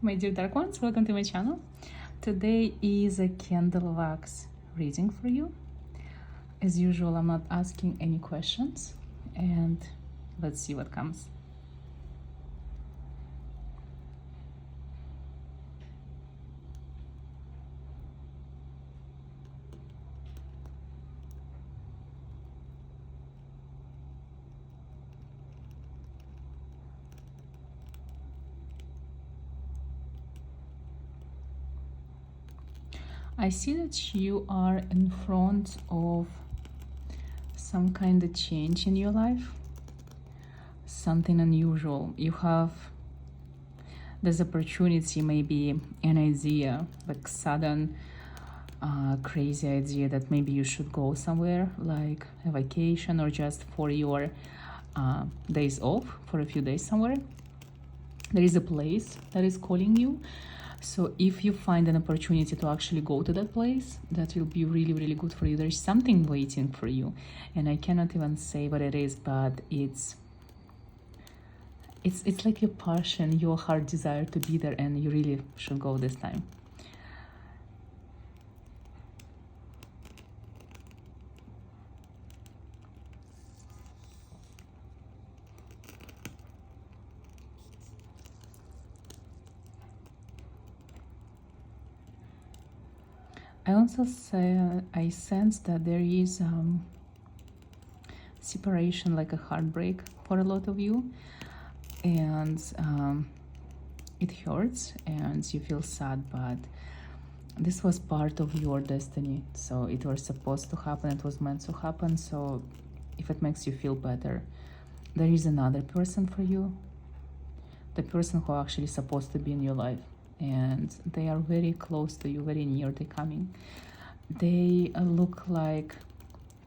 My dear dark ones, welcome to my channel. Today is a candle wax reading for you. As usual, I'm not asking any questions, and let's see what comes. I see that you are in front of some kind of change in your life, something unusual. You have this opportunity, maybe an idea, like sudden crazy idea that maybe you should go somewhere, like a vacation or just for your days off, for a few days somewhere. There is a place that is calling you. So if you find an opportunity to actually go to that place, that will be really, really good for you. There's something waiting for you. And I cannot even say what it is, but it's like your passion, your heart desire to be there, and you really should go this time. I also say I sense that there is separation, like a heartbreak for a lot of you, and it hurts and you feel sad, but this was part of your destiny. So it was supposed to happen, it was meant to happen. So if it makes you feel better, there is another person for you, the person who actually supposed to be in your life. And they are very close to you, very near. They're coming. They look like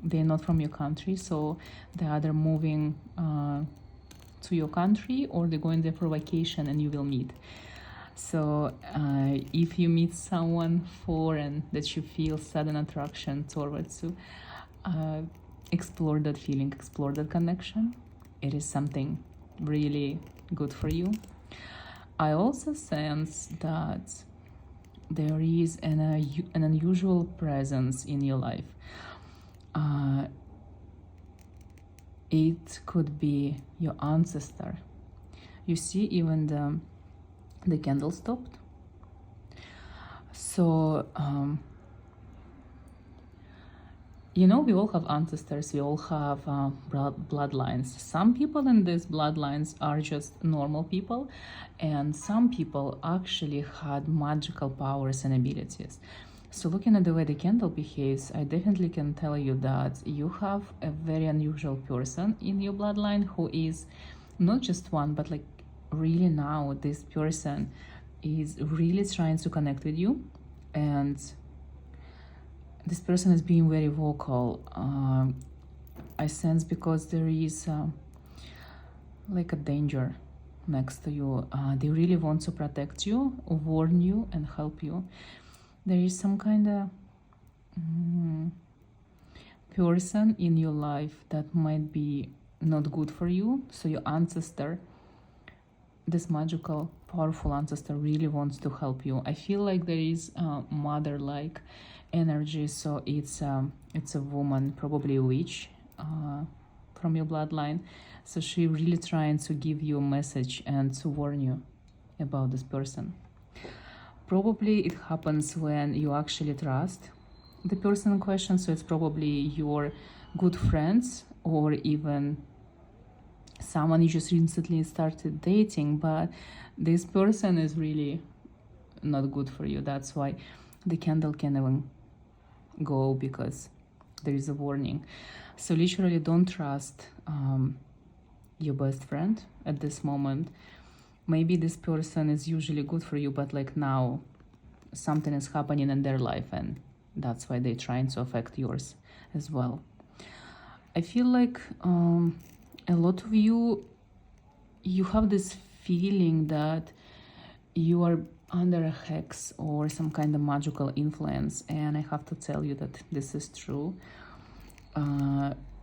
they're not from your country, so they're either moving to your country or they're going there for vacation and you will meet. So if you meet someone foreign that you feel sudden attraction towards, to explore that feeling, explore that connection. It is something really good for you. I also sense that there is an unusual presence in your life. It could be your ancestor. You see, even the candle stopped. So, you know, we all have ancestors, we all have bloodlines. Some people in these bloodlines are just normal people, and some people actually had magical powers and abilities. So looking at the way the candle behaves, I definitely can tell you that you have a very unusual person in your bloodline who is not just one, but like really now this person is really trying to connect with you, and this person is being very vocal. I sense because there is like a danger next to you. They really want to protect you, warn you, and help you. There is some kind of person in your life that might be not good for you. So your ancestor, this magical, powerful ancestor, really wants to help you. I feel like there is mother-like energy. So it's a woman, probably a witch from your bloodline. So she really trying to give you a message and to warn you about this person. Probably it happens when you actually trust the person in question. So it's probably your good friends or even someone you just recently started dating, but this person is really not good for you. That's why the candle can even go, because there is a warning. So literally don't trust your best friend at this moment. Maybe this person is usually good for you, but like now something is happening in their life and that's why they're trying to affect yours as well. I feel like a lot of you have this feeling that you are under a hex or some kind of magical influence, and I have to tell you that this is true.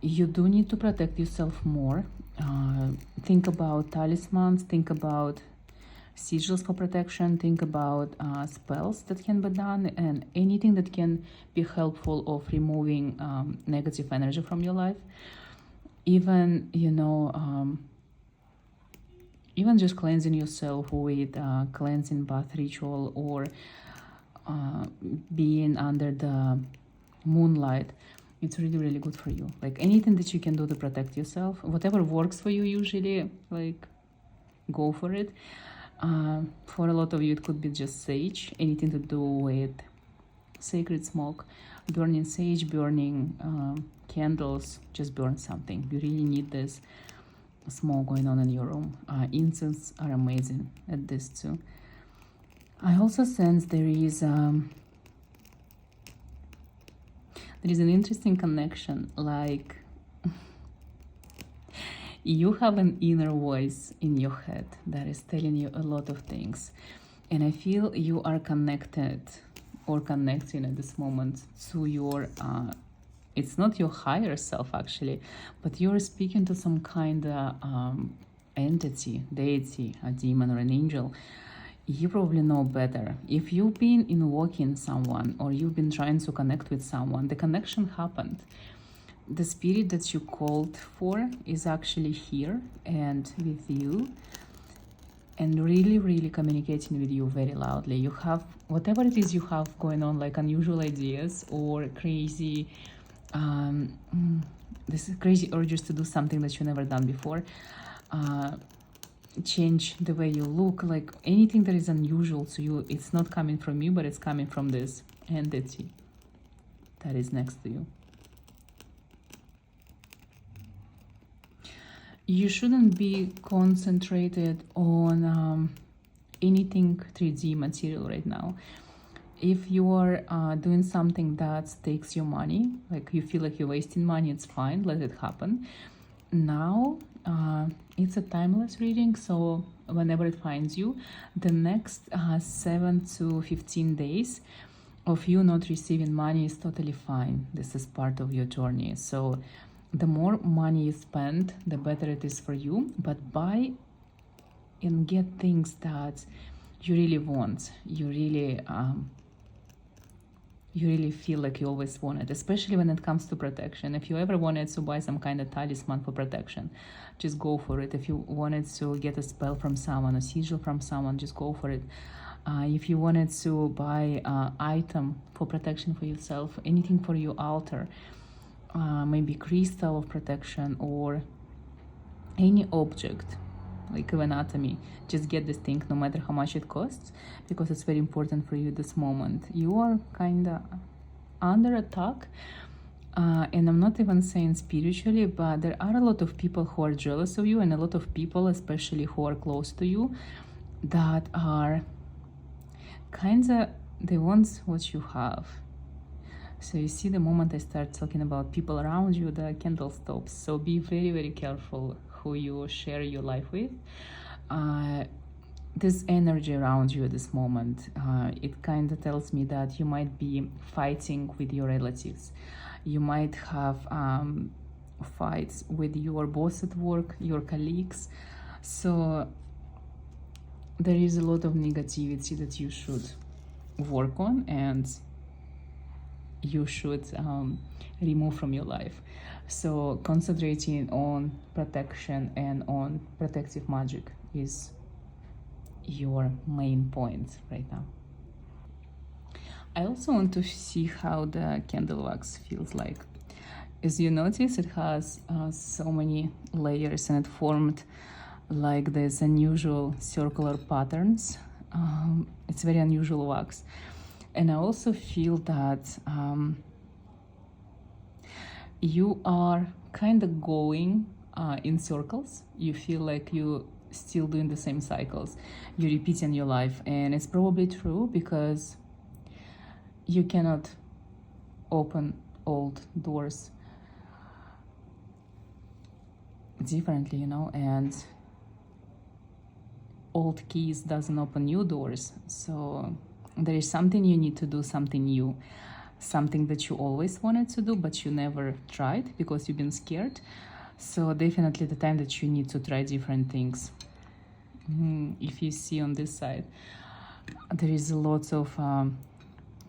You do need to protect yourself more. Think about talismans, think about sigils for protection. Think about spells that can be done and anything that can be helpful of removing negative energy from your life. Even, you know, even just cleansing yourself with cleansing bath ritual, or being under the moonlight, it's really, really good for you. Like anything that you can do to protect yourself, whatever works for you usually, like go for it. For a lot of you, it could be just sage, anything to do with sacred smoke, burning sage, burning candles, just burn something. You really need this smoke going on in your room. Incense are amazing at this too. I also sense there is an interesting connection, like you have an inner voice in your head that is telling you a lot of things, and I feel you are connected or connecting at this moment to your it's not your higher self actually, but you're speaking to some kind of entity, deity, a demon or an angel. You probably know better. If you've been invoking someone or you've been trying to connect with someone, the connection happened. The spirit that you called for is actually here and with you, and really, really communicating with you very loudly. You have whatever it is you have going on, like unusual ideas or crazy this is crazy urges to do something that you never done before, change the way you look, like anything that is unusual to you. It's not coming from you, but it's coming from this entity that is next to you. You shouldn't be concentrated on anything 3D material right now. If you are doing something that takes your money, like you feel like you're wasting money, it's fine, let it happen. Now, it's a timeless reading, so whenever it finds you, the next 7 to 15 days of you not receiving money is totally fine. This is part of your journey. So the more money you spend, the better it is for you. But buy and get things that you really want. You really feel like you always want it, especially when it comes to protection. If you ever wanted to buy some kind of talisman for protection, just go for it. If you wanted to get a spell from someone, a sigil from someone, just go for it. If you wanted to buy an item for protection for yourself, anything for your altar, maybe crystal of protection or any object, like anatomy, just get this thing no matter how much it costs, because it's very important for you this moment. You are kind of under attack, and I'm not even saying spiritually, but there are a lot of people who are jealous of you, and a lot of people, especially who are close to you, that are kind of, they want what you have. So you see, the moment I start talking about people around you, the candle stops. So be very, very careful who you share your life with. This energy around you at this moment, it kind of tells me that you might be fighting with your relatives. You might have fights with your boss at work, your colleagues. So there is a lot of negativity that you should work on and you should remove from your life. So concentrating on protection and on protective magic is your main point right now. I also want to see how the candle wax feels like. As you notice, it has so many layers and it formed like this unusual circular patterns. It's very unusual wax. And I also feel that you are kind of going in circles. You feel like you still doing the same cycles. You're repeating your life, and it's probably true because you cannot open old doors differently, you know, and old keys doesn't open new doors. So there is something you need to do, something new, something that you always wanted to do but you never tried because you've been scared. So definitely the time that you need to try different things. if you see on this side, there is lots of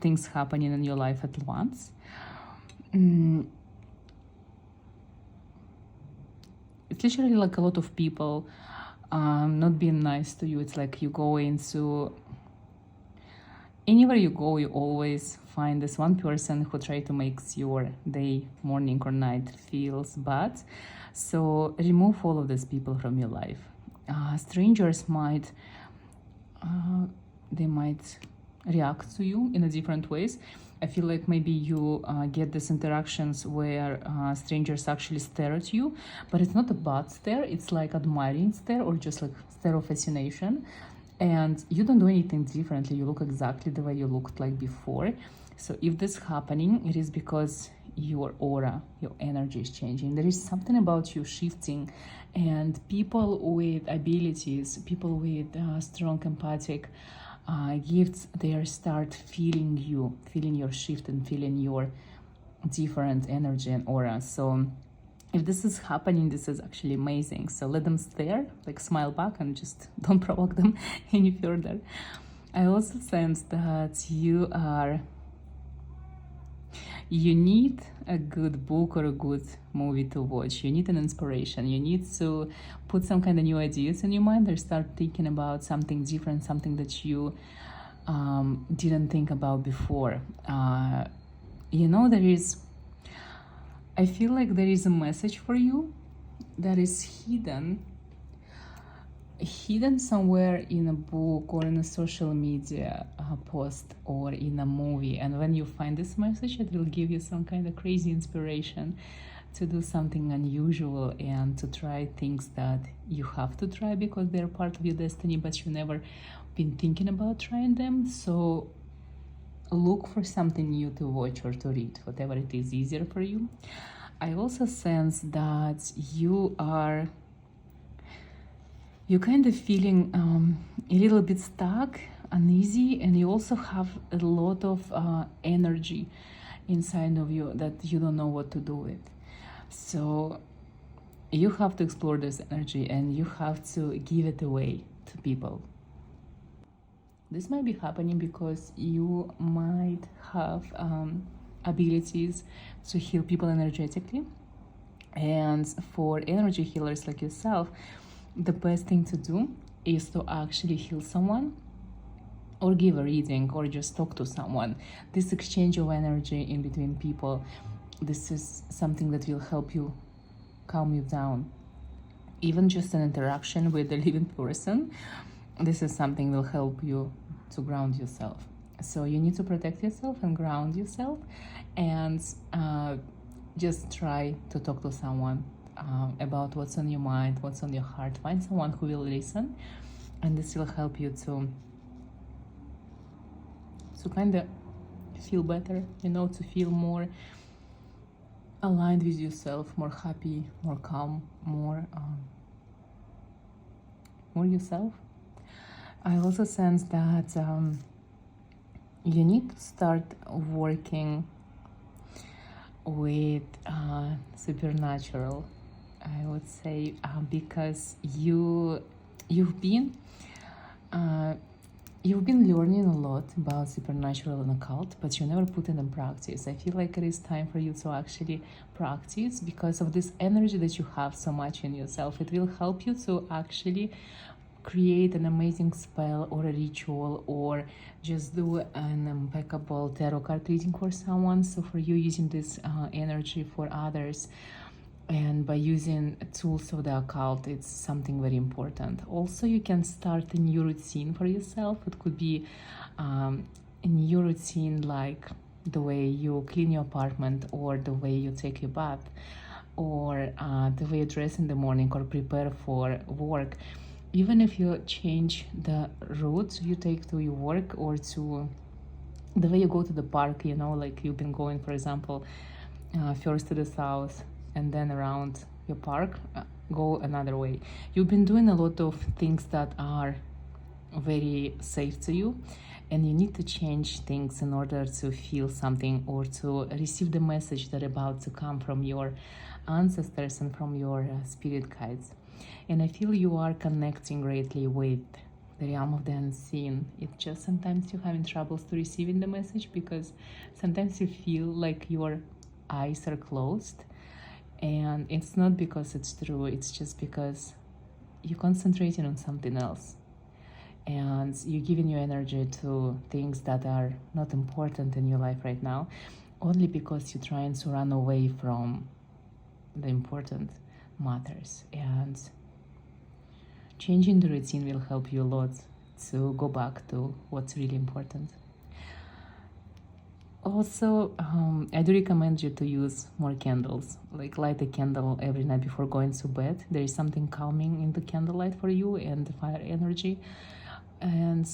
things happening in your life at once. It's literally like a lot of people not being nice to you. It's like you go into anywhere you go, you always find this one person who try to make your day, morning or night feels bad. So remove all of these people from your life. Strangers might they might react to you in a different ways. I feel like maybe you get these interactions where strangers actually stare at you, but it's not a bad stare. It's like admiring stare or just like stare of fascination. And you don't do anything differently. You look exactly the way you looked like before. So if this is happening, it is because your aura, your energy is changing. There is something about you shifting, and people with abilities, people with strong empathic gifts, they start feeling you, feeling your shift and feeling your different energy and aura. So if this is happening, this is actually amazing. So let them stare, like smile back, and just don't provoke them any further. I also sense that you need a good book or a good movie to watch. You need an inspiration. You need to put some kind of new ideas in your mind or start thinking about something different, something that you didn't think about before. I feel like there is a message for you that is hidden somewhere in a book or in a social media post or in a movie. And when you find this message, it will give you some kind of crazy inspiration to do something unusual and to try things that you have to try because they're part of your destiny, but you never been thinking about trying them. So look for something new to watch or to read, whatever it is easier for you. I also sense that you're kind of feeling a little bit stuck, uneasy, and you also have a lot of energy inside of you that you don't know what to do with. So you have to explore this energy and you have to give it away to people. This might be happening because you might have abilities to heal people energetically. And for energy healers like yourself, the best thing to do is to actually heal someone or give a reading or just talk to someone. This exchange of energy in between people, this is something that will help you calm you down. Even just an interaction with a living person, this is something will help you to ground yourself. So you need to protect yourself and ground yourself, and just try to talk to someone about what's on your mind, what's on your heart. Find someone who will listen, and this will help you to kind of feel better, to feel more aligned with yourself, more happy, more calm, more yourself. I also sense that you need to start working with supernatural, I would say, because you've been learning a lot about supernatural and occult, but you never put it in practice. I feel like it is time for you to actually practice because of this energy that you have so much in yourself. It will help you to actually create an amazing spell or a ritual or just do an impeccable tarot card reading for someone. So for you, using this energy for others and by using tools of the occult, it's something very important. Also, you can start a new routine for yourself. It could be a new routine like the way you clean your apartment or the way you take your bath or the way you dress in the morning or prepare for work. Even if you change the route you take to your work or to the way you go to the park, like you've been going, for example, first to the south and then around your park, go another way. You've been doing a lot of things that are very safe to you, and you need to change things in order to feel something or to receive the message that are about to come from your ancestors and from your spirit guides. And I feel you are connecting greatly with the realm of the unseen. It's just sometimes you're having troubles to receiving the message because sometimes you feel like your eyes are closed, and it's not because it's true, it's just because you're concentrating on something else and you're giving your energy to things that are not important in your life right now, only because you're trying to run away from the important matters. And changing the routine will help you a lot to go back to what's really important. Also, I do recommend you to use more candles, like light a candle every night before going to bed. There is something calming in the candlelight for you and the fire energy. And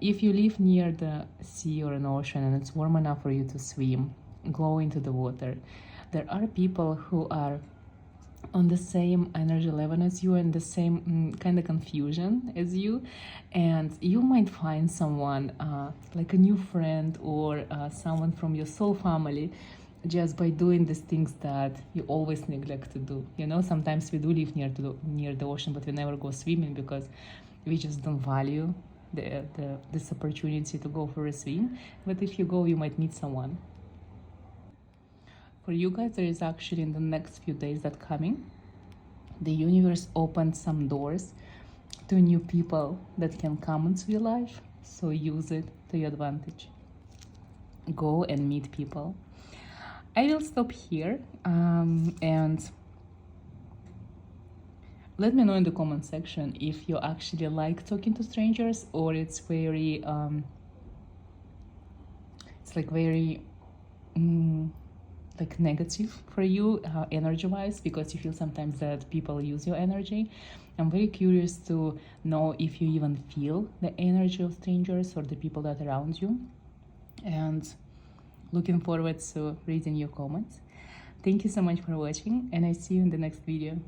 if you live near the sea or an ocean and it's warm enough for you to swim, go into the water. There are people who are on the same energy level as you and the same kind of confusion as you, and you might find someone like a new friend or someone from your soul family just by doing these things that you always neglect to do. You know, sometimes we do live near the ocean, but we never go swimming because we just don't value this opportunity to go for a swim. But if you go, you might meet someone. For you guys, there is actually in the next few days that coming, the universe opened some doors to new people that can come into your life. So use it to your advantage. Go and meet people. I will stop here and let me know in the comment section if you actually like talking to strangers or it's very like negative for you energy wise, because you feel sometimes that people use your energy. I'm very curious to know if you even feel the energy of strangers or the people that are around you, and looking forward to reading your comments. Thank you so much for watching, and I see you in the next video.